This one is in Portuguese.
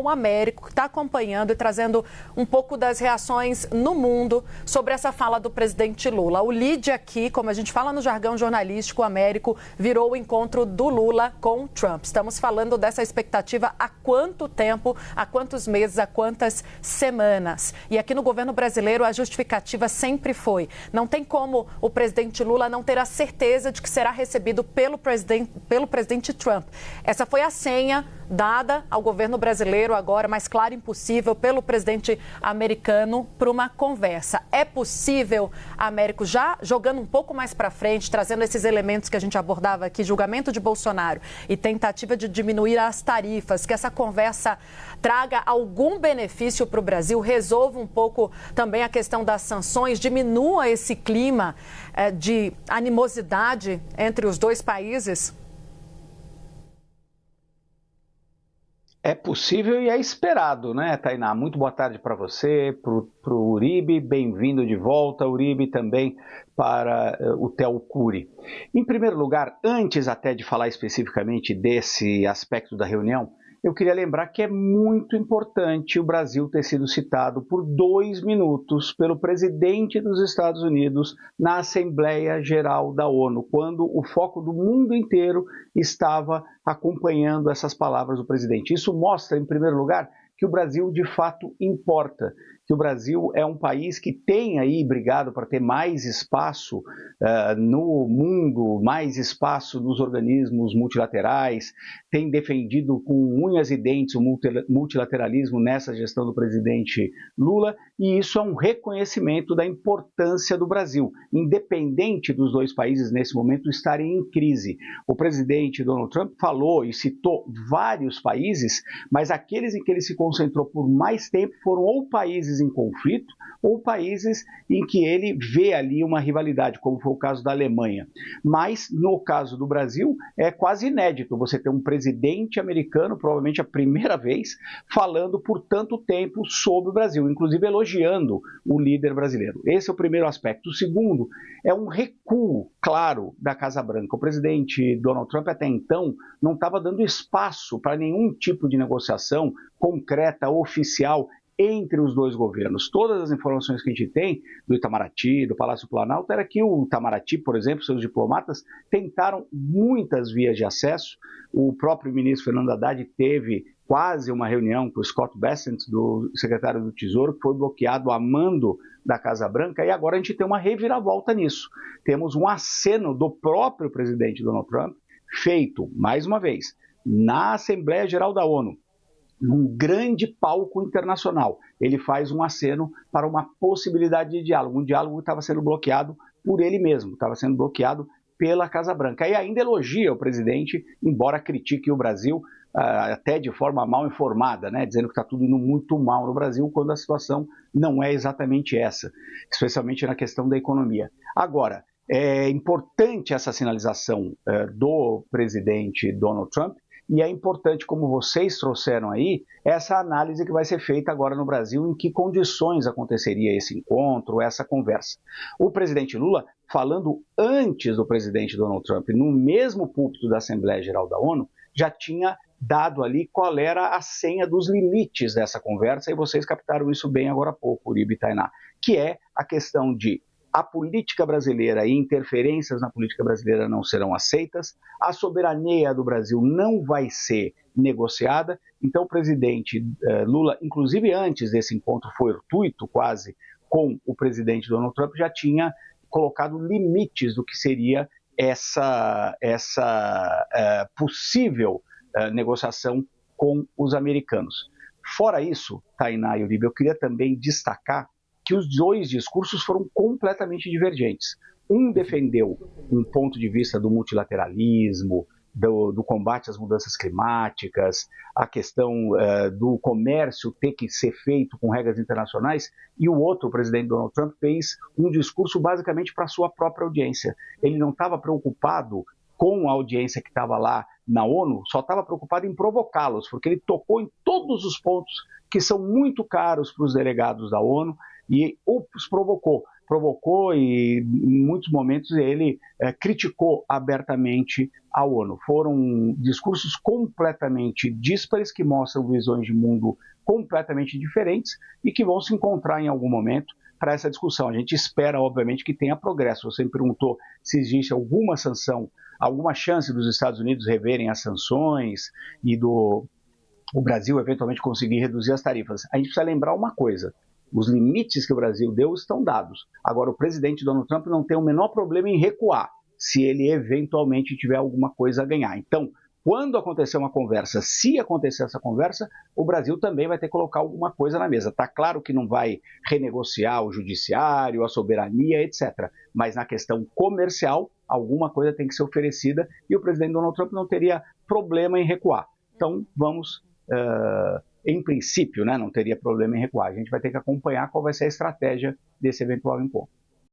Jornal Américo, que está acompanhando e trazendo um pouco das reações no mundo sobre essa fala do presidente Lula. O lead aqui, como a gente fala no jargão jornalístico, o Américo virou o encontro do Lula com Trump. Estamos falando dessa expectativa há quanto tempo, há quantos meses, há quantas semanas. E aqui no governo brasileiro a justificativa sempre foi: não tem como o presidente Lula não ter a certeza de que será recebido pelo presidente Trump. Essa foi a senha dada ao governo brasileiro agora, mais claro impossível, pelo presidente americano para uma conversa. É possível, Américo, já jogando um pouco mais para frente, trazendo esses elementos que a gente abordava aqui, julgamento de Bolsonaro e tentativa de diminuir as tarifas, que essa conversa traga algum benefício para o Brasil, resolva um pouco também a questão das sanções, diminua esse clima de animosidade entre os dois países? É possível e é esperado, né, Tainá? Muito boa tarde para você, para o Uribe, bem-vindo de volta, Uribe, também para o Theo Cury. Em primeiro lugar, antes até de falar especificamente desse aspecto da reunião, eu queria lembrar que é muito importante o Brasil ter sido citado por 2 minutos pelo presidente dos Estados Unidos na Assembleia Geral da ONU, quando o foco do mundo inteiro estava acompanhando essas palavras do presidente. Isso mostra, em primeiro lugar, que o Brasil de fato importa, que o Brasil é um país que tem aí brigado para ter mais espaço no mundo, mais espaço nos organismos multilaterais, tem defendido com unhas e dentes o multilateralismo nessa gestão do presidente Lula, e isso é um reconhecimento da importância do Brasil, independente dos dois países nesse momento estarem em crise. O presidente Donald Trump falou e citou vários países, mas aqueles em que ele se concentrou por mais tempo foram ou países em conflito ou países em que ele vê ali uma rivalidade, como foi o caso da Alemanha. Mas, no caso do Brasil, é quase inédito você ter um presidente americano, provavelmente a primeira vez, falando por tanto tempo sobre o Brasil, inclusive elogiando o líder brasileiro. Esse é o primeiro aspecto. O segundo é um recuo claro da Casa Branca. O presidente Donald Trump, até então, não estava dando espaço para nenhum tipo de negociação concreta, oficial, entre os dois governos. Todas as informações que a gente tem do Itamaraty, do Palácio Planalto, era que o Itamaraty, por exemplo, seus diplomatas, tentaram muitas vias de acesso. O próprio ministro Fernando Haddad teve quase uma reunião com o Scott Bessent, do secretário do Tesouro, que foi bloqueado a mando da Casa Branca, e agora a gente tem uma reviravolta nisso. Temos um aceno do próprio presidente Donald Trump, feito, mais uma vez, na Assembleia Geral da ONU, num grande palco internacional. Ele faz um aceno para uma possibilidade de diálogo. Um diálogo que estava sendo bloqueado por ele mesmo, estava sendo bloqueado pela Casa Branca. E ainda elogia o presidente, embora critique o Brasil até de forma mal informada, né? Dizendo que está tudo indo muito mal no Brasil, quando a situação não é exatamente essa, especialmente na questão da economia. Agora, é importante essa sinalização do presidente Donald Trump, e é importante, como vocês trouxeram aí, essa análise que vai ser feita agora no Brasil, em que condições aconteceria esse encontro, essa conversa. O presidente Lula, falando antes do presidente Donald Trump, no mesmo púlpito da Assembleia Geral da ONU, já tinha dado ali qual era a senha dos limites dessa conversa, e vocês captaram isso bem agora há pouco, Uribe e Tainá, que é a questão de a política brasileira e interferências na política brasileira não serão aceitas, a soberania do Brasil não vai ser negociada. Então o presidente Lula, inclusive antes desse encontro fortuito quase com o presidente Donald Trump, já tinha colocado limites do que seria essa possível negociação com os americanos. Fora isso, Tainá e Uribe, eu queria também destacar que os dois discursos foram completamente divergentes. Um defendeu um ponto de vista do multilateralismo, do combate às mudanças climáticas, a questão do comércio ter que ser feito com regras internacionais, e o outro, o presidente Donald Trump, fez um discurso basicamente para a sua própria audiência. Ele não estava preocupado com a audiência que estava lá na ONU, só estava preocupado em provocá-los, porque ele tocou em todos os pontos que são muito caros para os delegados da ONU, e os provocou provocou e, em muitos momentos, ele criticou abertamente a ONU. Foram discursos completamente díspares, que mostram visões de mundo completamente diferentes e que vão se encontrar em algum momento para essa discussão. A gente espera, obviamente, que tenha progresso. Você me perguntou se existe alguma sanção, alguma chance dos Estados Unidos reverem as sanções e o Brasil eventualmente conseguir reduzir as tarifas. A gente precisa lembrar uma coisa: os limites que o Brasil deu estão dados. Agora, o presidente Donald Trump não tem o menor problema em recuar, se ele eventualmente tiver alguma coisa a ganhar. Então, quando acontecer uma conversa, se acontecer essa conversa, o Brasil também vai ter que colocar alguma coisa na mesa. Está claro que não vai renegociar o judiciário, a soberania, etc. Mas na questão comercial, alguma coisa tem que ser oferecida e o presidente Donald Trump não teria problema em recuar. Então, vamos, em princípio, né, não teria problema em recuar. A gente vai ter que acompanhar qual vai ser a estratégia desse eventual encontro.